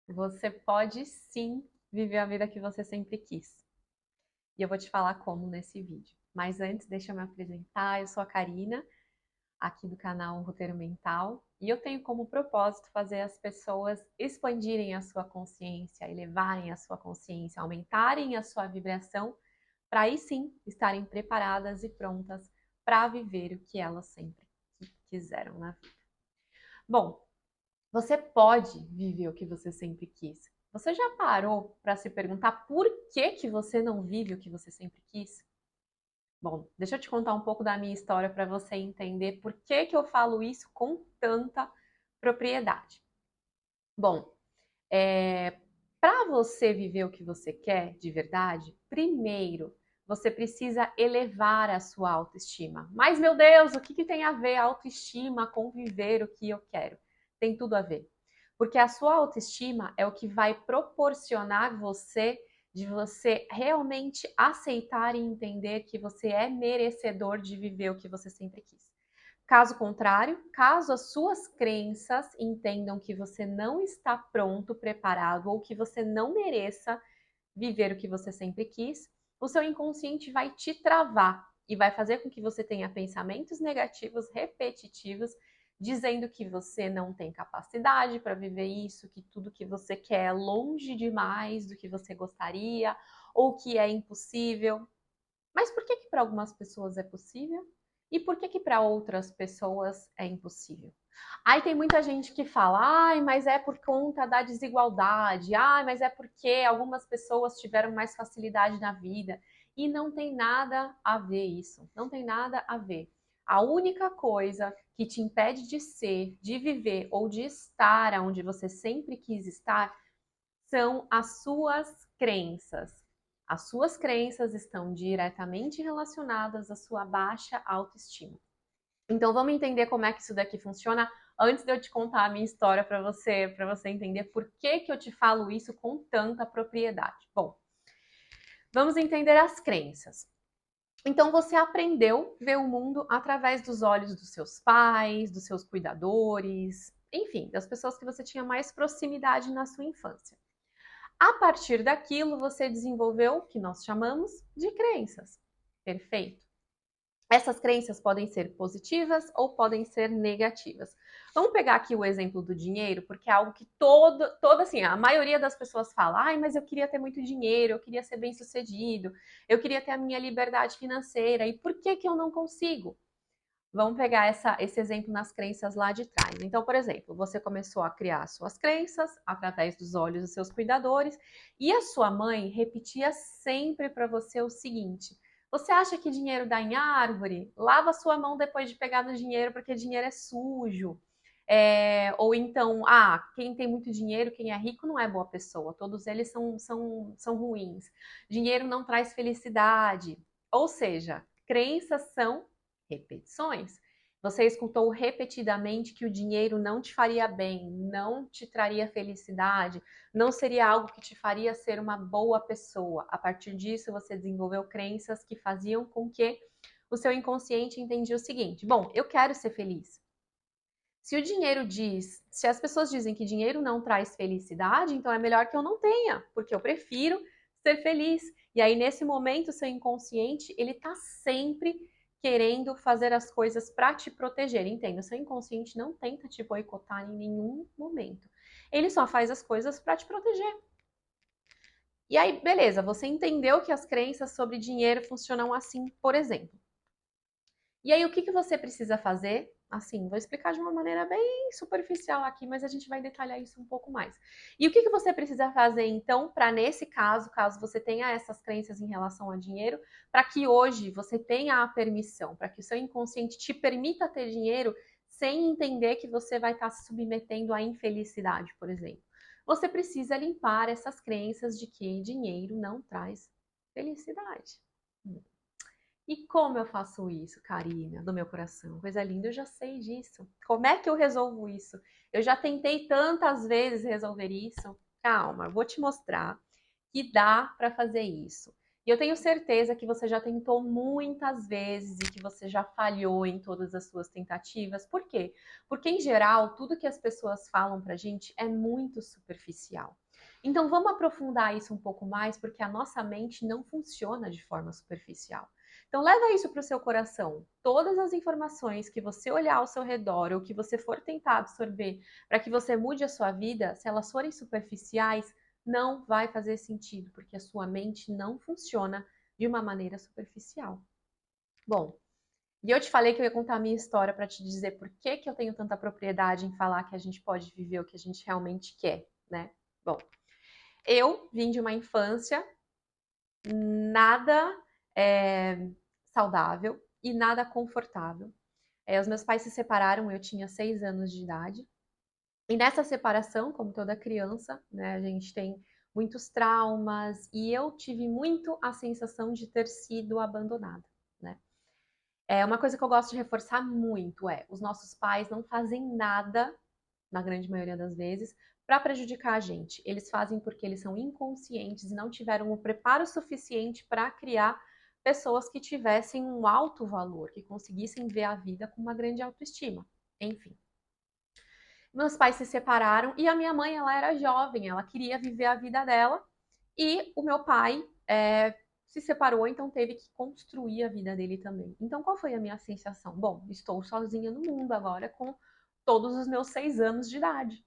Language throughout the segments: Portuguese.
Você pode sim viver a vida que você sempre quis. E eu vou te falar como nesse vídeo. Mas antes, deixa eu me apresentar. Eu sou a Karina, aqui do canal Roteiro Mental. E eu tenho como propósito fazer as pessoas expandirem a sua consciência, elevarem a sua consciência, aumentarem a sua vibração, para aí sim estarem preparadas e prontas para viver o que elas sempre quiseram na vida. Bom, você pode viver o que você sempre quis. Você já parou para se perguntar por que que você não vive o que você sempre quis? Bom, deixa eu te contar um pouco da minha história para você entender por que que eu falo isso com tanta propriedade. Bom, para você viver o que você quer de verdade, primeiro você precisa elevar a sua autoestima. Mas, meu Deus, o que que tem a ver autoestima com viver o que eu quero? Tem tudo a ver. Porque a sua autoestima é o que vai proporcionar você realmente aceitar e entender que você é merecedor de viver o que você sempre quis. Caso contrário, caso as suas crenças entendam que você não está pronto, preparado ou que você não mereça viver o que você sempre quis, o seu inconsciente vai te travar e vai fazer com que você tenha pensamentos negativos repetitivos, dizendo que você não tem capacidade para viver isso, que tudo que você quer é longe demais do que você gostaria ou que é impossível. Mas por que que para algumas pessoas é possível? E por que que para outras pessoas é impossível? Aí tem muita gente que fala, ai, mas é por conta da desigualdade, ai, mas é porque algumas pessoas tiveram mais facilidade na vida. E não tem nada a ver isso, não tem nada a ver. A única coisa que te impede de ser, de viver ou de estar onde você sempre quis estar são as suas crenças. As suas crenças estão diretamente relacionadas à sua baixa autoestima. Então vamos entender como é que isso daqui funciona antes de eu te contar a minha história para você entender por que que eu te falo isso com tanta propriedade. Bom, vamos entender as crenças. Então você aprendeu a ver o mundo através dos olhos dos seus pais, dos seus cuidadores, enfim, das pessoas que você tinha mais proximidade na sua infância. A partir daquilo, você desenvolveu o que nós chamamos de crenças. Perfeito? Essas crenças podem ser positivas ou podem ser negativas. Vamos pegar aqui o exemplo do dinheiro, porque é algo que toda assim, a maioria das pessoas fala, ai, mas eu queria ter muito dinheiro, eu queria ser bem-sucedido, eu queria ter a minha liberdade financeira, e por que que eu não consigo? Vamos pegar esse exemplo nas crenças lá de trás. Então, por exemplo, você começou a criar suas crenças através dos olhos dos seus cuidadores e a sua mãe repetia sempre para você o seguinte: você acha que dinheiro dá em árvore? Lava sua mão depois de pegar no dinheiro porque dinheiro é sujo. Ou então, quem tem muito dinheiro, quem é rico não é boa pessoa, todos eles são ruins. Dinheiro não traz felicidade. Ou seja, crenças são repetições. Você escutou repetidamente que o dinheiro não te faria bem, não te traria felicidade, não seria algo que te faria ser uma boa pessoa. A partir disso, você desenvolveu crenças que faziam com que o seu inconsciente entendia o seguinte: bom, eu quero ser feliz. Se as pessoas dizem que dinheiro não traz felicidade, então é melhor que eu não tenha, porque eu prefiro ser feliz. E aí, nesse momento, o seu inconsciente, ele tá sempre querendo fazer as coisas para te proteger. Entenda, o seu inconsciente não tenta te boicotar em nenhum momento. Ele só faz as coisas para te proteger. E aí, beleza, você entendeu que as crenças sobre dinheiro funcionam assim, por exemplo. E aí, o que que você precisa fazer? Assim, vou explicar de uma maneira bem superficial aqui, mas a gente vai detalhar isso um pouco mais. E o que que você precisa fazer, então, para nesse caso você tenha essas crenças em relação a dinheiro, para que hoje você tenha a permissão, para que o seu inconsciente te permita ter dinheiro sem entender que você vai estar se submetendo à infelicidade, por exemplo. Você precisa limpar essas crenças de que dinheiro não traz felicidade. E como eu faço isso, Karina, do meu coração? Coisa linda, eu já sei disso. Como é que eu resolvo isso? Eu já tentei tantas vezes resolver isso. Calma, eu vou te mostrar que dá para fazer isso. E eu tenho certeza que você já tentou muitas vezes e que você já falhou em todas as suas tentativas. Por quê? Porque, em geral, tudo que as pessoas falam pra gente é muito superficial. Então, vamos aprofundar isso um pouco mais, porque a nossa mente não funciona de forma superficial. Então, leva isso para o seu coração. Todas as informações que você olhar ao seu redor ou que você for tentar absorver para que você mude a sua vida, se elas forem superficiais, não vai fazer sentido, porque a sua mente não funciona de uma maneira superficial. Bom, e eu te falei que eu ia contar a minha história para te dizer por que eu tenho tanta propriedade em falar que a gente pode viver o que a gente realmente quer, né? Bom, eu vim de uma infância nada saudável e nada confortável. Os meus pais se separaram, eu tinha 6 anos de idade. E nessa separação, como toda criança, né, a gente tem muitos traumas e eu tive muito a sensação de ter sido abandonada, né? Uma coisa que eu gosto de reforçar muito os nossos pais não fazem nada, na grande maioria das vezes, para prejudicar a gente. Eles fazem porque eles são inconscientes e não tiveram o preparo suficiente para criar pessoas que tivessem um alto valor, que conseguissem ver a vida com uma grande autoestima. Enfim. Meus pais se separaram e a minha mãe, ela era jovem, ela queria viver a vida dela e o meu pai se separou, então teve que construir a vida dele também. Então, qual foi a minha sensação? Bom, estou sozinha no mundo agora com todos os meus 6 anos de idade.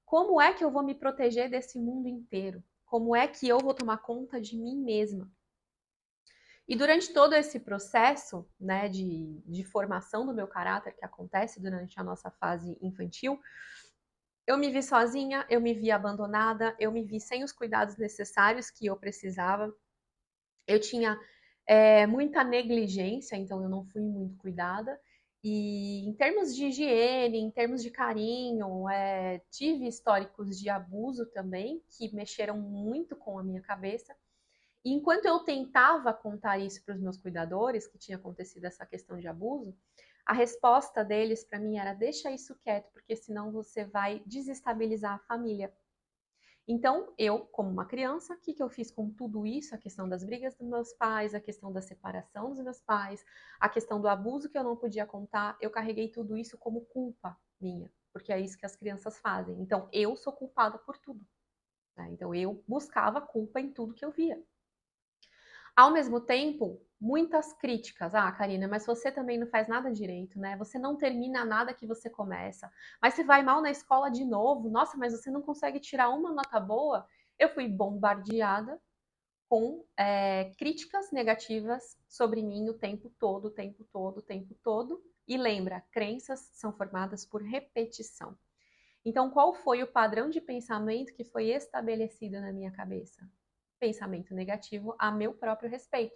Como é que eu vou me proteger desse mundo inteiro? Como é que eu vou tomar conta de mim mesma? E durante todo esse processo, né, de formação do meu caráter que acontece durante a nossa fase infantil, eu me vi sozinha, eu me vi abandonada, eu me vi sem os cuidados necessários que eu precisava. Eu tinha muita negligência, então eu não fui muito cuidada. E em termos de higiene, em termos de carinho, tive históricos de abuso também, que mexeram muito com a minha cabeça. E enquanto eu tentava contar isso para os meus cuidadores, que tinha acontecido essa questão de abuso, a resposta deles para mim era: deixa isso quieto, porque senão você vai desestabilizar a família. Então, eu, como uma criança, o que eu fiz com tudo isso? A questão das brigas dos meus pais, a questão da separação dos meus pais, a questão do abuso que eu não podia contar, eu carreguei tudo isso como culpa minha, porque é isso que as crianças fazem. Então, eu sou culpada por tudo, né? Então, eu buscava culpa em tudo que eu via. Ao mesmo tempo, muitas críticas. Ah, Karina, mas você também não faz nada direito, né? Você não termina nada que você começa. Mas você vai mal na escola de novo. Nossa, mas você não consegue tirar uma nota boa. Eu fui bombardeada com críticas negativas sobre mim o tempo todo, o tempo todo, o tempo todo. E lembra, crenças são formadas por repetição. Então, qual foi o padrão de pensamento que foi estabelecido na minha cabeça? Pensamento negativo a meu próprio respeito.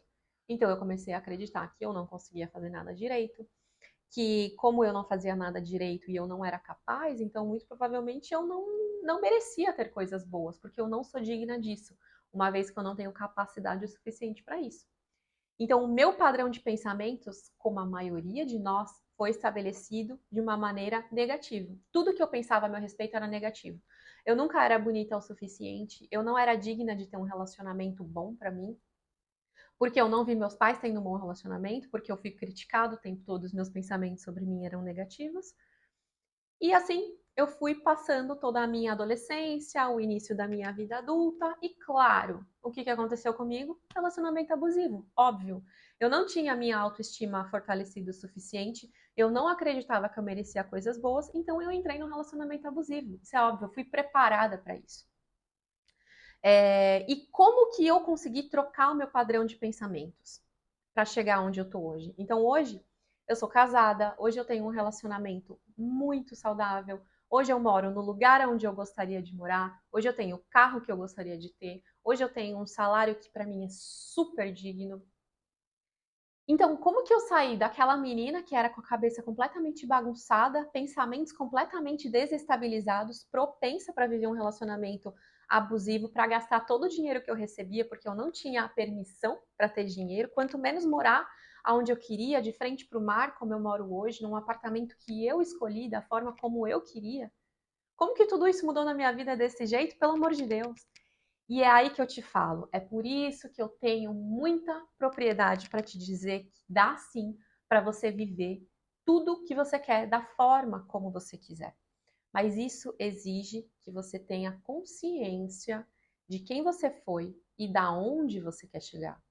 Então, eu comecei a acreditar que eu não conseguia fazer nada direito, que como eu não fazia nada direito e eu não era capaz, então muito provavelmente eu não merecia ter coisas boas, porque eu não sou digna disso, uma vez que eu não tenho capacidade o suficiente para isso. Então, o meu padrão de pensamentos, como a maioria de nós, foi estabelecido de uma maneira negativa. Tudo que eu pensava a meu respeito era negativo. Eu nunca era bonita o suficiente, eu não era digna de ter um relacionamento bom para mim, porque eu não vi meus pais tendo um bom relacionamento, porque eu fui criticado o tempo todo, os meus pensamentos sobre mim eram negativos. E assim eu fui passando toda a minha adolescência, o início da minha vida adulta, e claro, o que aconteceu comigo? Relacionamento abusivo, óbvio. Eu não tinha a minha autoestima fortalecida o suficiente, eu não acreditava que eu merecia coisas boas, então eu entrei num relacionamento abusivo. Isso é óbvio, eu fui preparada para isso. E como que eu consegui trocar o meu padrão de pensamentos para chegar onde eu estou hoje? Então hoje eu sou casada, hoje eu tenho um relacionamento muito saudável, hoje eu moro no lugar onde eu gostaria de morar, hoje eu tenho o carro que eu gostaria de ter, hoje eu tenho um salário que para mim é super digno. Então, como que eu saí daquela menina que era com a cabeça completamente bagunçada, pensamentos completamente desestabilizados, propensa para viver um relacionamento abusivo, para gastar todo o dinheiro que eu recebia, porque eu não tinha a permissão para ter dinheiro, quanto menos morar aonde eu queria, de frente para o mar, como eu moro hoje, num apartamento que eu escolhi, da forma como eu queria. Como que tudo isso mudou na minha vida desse jeito? Pelo amor de Deus. E é aí que eu te falo, é por isso que eu tenho muita propriedade para te dizer que dá sim para você viver tudo o que você quer, da forma como você quiser. Mas isso exige que você tenha consciência de quem você foi e da onde você quer chegar.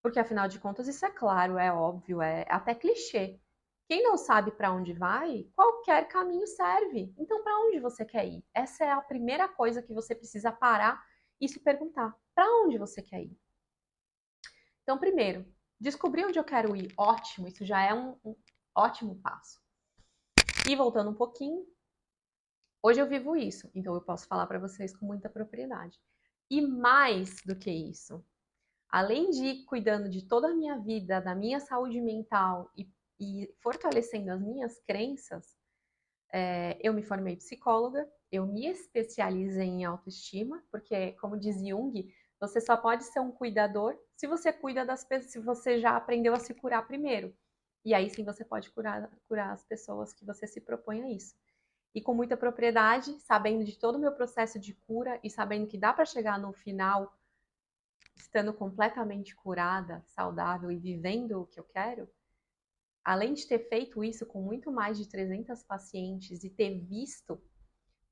Porque afinal de contas, isso é claro, é óbvio, é até clichê. Quem não sabe para onde vai, qualquer caminho serve. Então, para onde você quer ir? Essa é a primeira coisa que você precisa parar e se perguntar: para onde você quer ir? Então, primeiro, descobrir onde eu quero ir, ótimo, isso já é um ótimo passo. E voltando um pouquinho, hoje eu vivo isso, então eu posso falar para vocês com muita propriedade. E mais do que isso, além de ir cuidando de toda a minha vida, da minha saúde mental e fortalecendo as minhas crenças, eu me formei psicóloga, eu me especializei em autoestima, porque, como diz Jung, você só pode ser um cuidador se você cuida das pessoas, se você já aprendeu a se curar primeiro. E aí sim você pode curar as pessoas que você se propõe a isso. E com muita propriedade, sabendo de todo o meu processo de cura e sabendo que dá para chegar no final estando completamente curada, saudável e vivendo o que eu quero, além de ter feito isso com muito mais de 300 pacientes e ter visto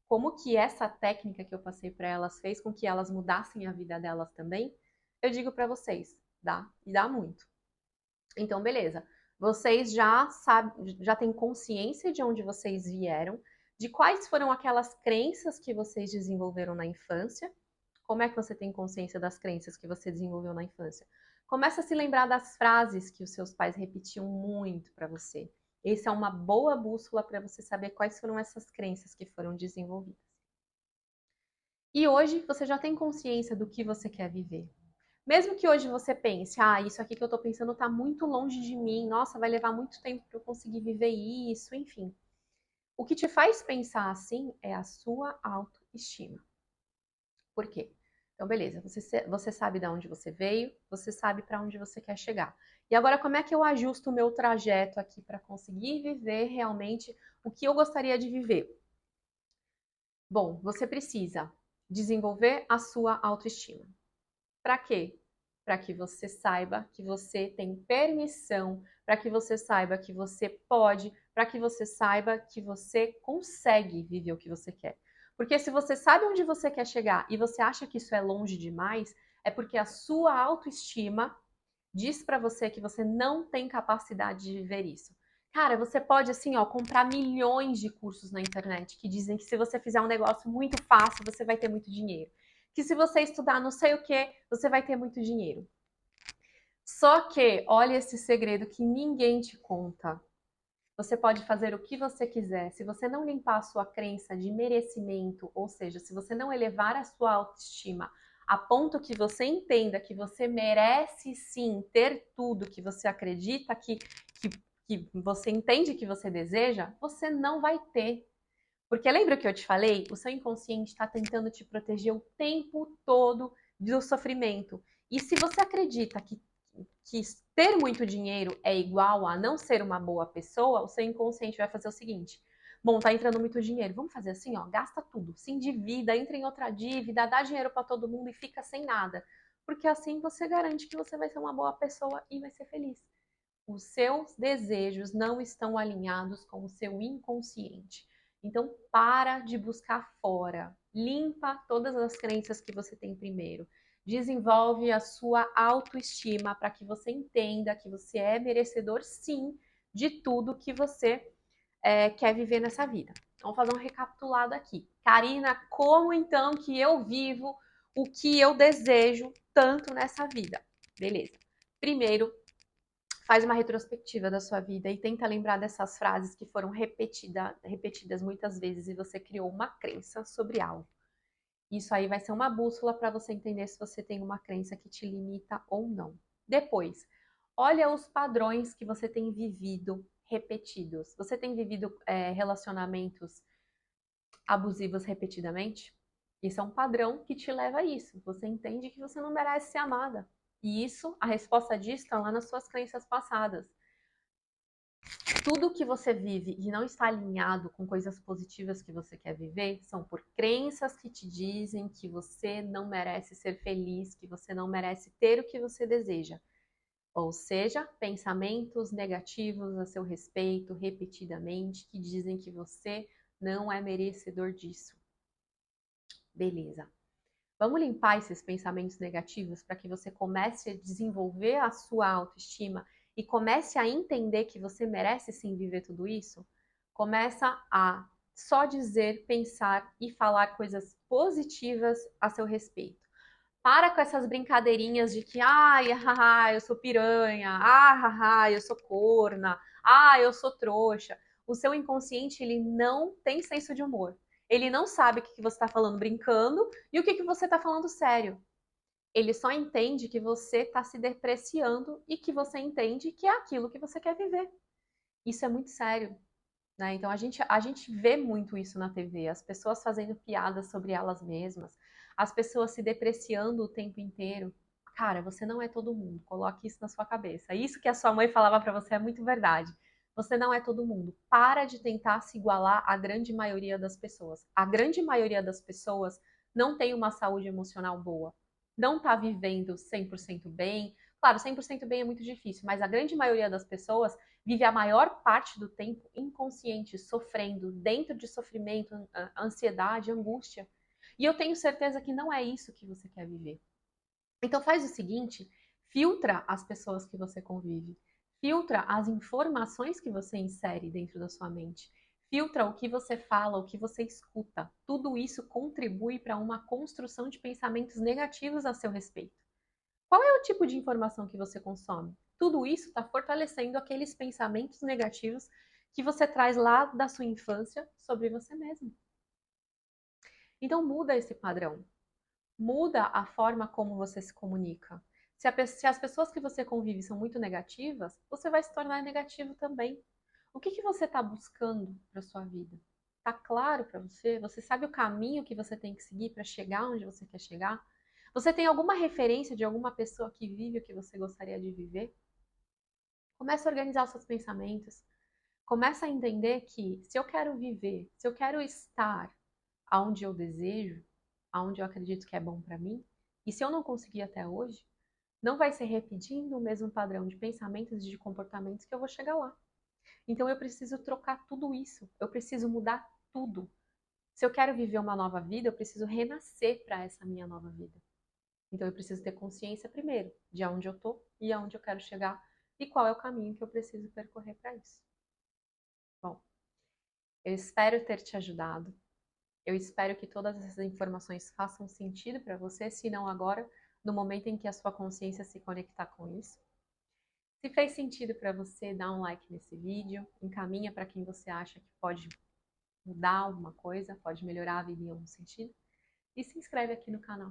como que essa técnica que eu passei para elas fez com que elas mudassem a vida delas também, eu digo para vocês, dá e dá muito. Então, beleza. Vocês já sabem, já têm consciência de onde vocês vieram, de quais foram aquelas crenças que vocês desenvolveram na infância. Como é que você tem consciência das crenças que você desenvolveu na infância? Começa a se lembrar das frases que os seus pais repetiam muito para você. Essa é uma boa bússola para você saber quais foram essas crenças que foram desenvolvidas. E hoje você já tem consciência do que você quer viver. Mesmo que hoje você pense, isso aqui que eu tô pensando tá muito longe de mim, nossa, vai levar muito tempo para eu conseguir viver isso, enfim. O que te faz pensar assim é a sua autoestima. Por quê? Então, beleza, você sabe de onde você veio, você sabe para onde você quer chegar. E agora, como é que eu ajusto o meu trajeto aqui para conseguir viver realmente o que eu gostaria de viver? Bom, você precisa desenvolver a sua autoestima. Para quê? Para que você saiba que você tem permissão, para que você saiba que você pode, para que você saiba que você consegue viver o que você quer. Porque se você sabe onde você quer chegar e você acha que isso é longe demais, é porque a sua autoestima diz para você que você não tem capacidade de viver isso. Cara, você pode assim, ó, comprar milhões de cursos na internet que dizem que se você fizer um negócio muito fácil, você vai ter muito dinheiro. Que se você estudar não sei o que, você vai ter muito dinheiro. Só que, olha esse segredo que ninguém te conta. Você pode fazer o que você quiser. Se você não limpar a sua crença de merecimento, ou seja, se você não elevar a sua autoestima a ponto que você entenda que você merece sim ter tudo que você acredita que você entende que você deseja, você não vai ter. Porque lembra que eu te falei? O seu inconsciente está tentando te proteger o tempo todo do sofrimento. E se você acredita que ter muito dinheiro é igual a não ser uma boa pessoa, o seu inconsciente vai fazer o seguinte: bom, tá entrando muito dinheiro, vamos fazer assim, ó, gasta tudo, se endivida, entra em outra dívida, dá dinheiro para todo mundo e fica sem nada. Porque assim você garante que você vai ser uma boa pessoa e vai ser feliz. Os seus desejos não estão alinhados com o seu inconsciente. Então, para de buscar fora. Limpa todas as crenças que você tem primeiro. Desenvolve a sua autoestima para que você entenda que você é merecedor, sim, de tudo que você quer viver nessa vida. Vamos fazer um recapitulado aqui. Karina, como então que eu vivo o que eu desejo tanto nessa vida? Beleza. Primeiro, faz uma retrospectiva da sua vida e tenta lembrar dessas frases que foram repetidas muitas vezes e você criou uma crença sobre algo. Isso aí vai ser uma bússola para você entender se você tem uma crença que te limita ou não. Depois, olha os padrões que você tem vivido repetidos. Você tem vivido relacionamentos abusivos repetidamente? Isso é um padrão que te leva a isso. Você entende que você não merece ser amada. E isso, a resposta disso está lá nas suas crenças passadas. Tudo que você vive e não está alinhado com coisas positivas que você quer viver são por crenças que te dizem que você não merece ser feliz, que você não merece ter o que você deseja. Ou seja, pensamentos negativos a seu respeito repetidamente que dizem que você não é merecedor disso. Beleza. Vamos limpar esses pensamentos negativos para que você comece a desenvolver a sua autoestima e comece a entender que você merece sim viver tudo isso? Começa a só dizer, pensar e falar coisas positivas a seu respeito. Para com essas brincadeirinhas de que, ai, eu sou piranha, eu sou corna, eu sou trouxa. O seu inconsciente, ele não tem senso de humor. Ele não sabe o que você está falando brincando e o que você está falando sério. Ele só entende que você está se depreciando e que você entende que é aquilo que você quer viver. Isso é muito sério, né? Então a gente vê muito isso na TV, as pessoas fazendo piadas sobre elas mesmas, as pessoas se depreciando o tempo inteiro. Cara, você não é todo mundo, coloque isso na sua cabeça. Isso que a sua mãe falava para você é muito verdade. Você não é todo mundo. Para de tentar se igualar à grande maioria das pessoas. A grande maioria das pessoas não tem uma saúde emocional boa. Não está vivendo 100% bem. Claro, 100% bem é muito difícil, mas a grande maioria das pessoas vive a maior parte do tempo inconsciente, sofrendo, dentro de sofrimento, ansiedade, angústia. E eu tenho certeza que não é isso que você quer viver. Então faz o seguinte, filtra as pessoas que você convive, filtra as informações que você insere dentro da sua mente, filtra o que você fala, o que você escuta. Tudo isso contribui para uma construção de pensamentos negativos a seu respeito. Qual é o tipo de informação que você consome? Tudo isso está fortalecendo aqueles pensamentos negativos que você traz lá da sua infância sobre você mesmo. Então muda esse padrão. Muda a forma como você se comunica. Se as pessoas que você convive são muito negativas, você vai se tornar negativo também. O que você está buscando para sua vida? Está claro para você? Você sabe o caminho que você tem que seguir para chegar onde você quer chegar? Você tem alguma referência de alguma pessoa que vive o que você gostaria de viver? Começa a organizar os seus pensamentos. Começa a entender que se eu quero viver, se eu quero estar aonde eu desejo, aonde eu acredito que é bom para mim, e se eu não conseguir até hoje, não vai ser repetindo o mesmo padrão de pensamentos e de comportamentos que eu vou chegar lá. Então eu preciso trocar tudo isso, eu preciso mudar tudo. Se eu quero viver uma nova vida, eu preciso renascer para essa minha nova vida. Então eu preciso ter consciência primeiro de aonde eu tô e aonde eu quero chegar e qual é o caminho que eu preciso percorrer para isso. Bom, eu espero ter te ajudado. Eu espero que todas essas informações façam sentido para você, se não agora, no momento em que a sua consciência se conectar com isso. Se fez sentido para você, dá um like nesse vídeo, encaminha para quem você acha que pode mudar alguma coisa, pode melhorar a vida em algum sentido, e se inscreve aqui no canal.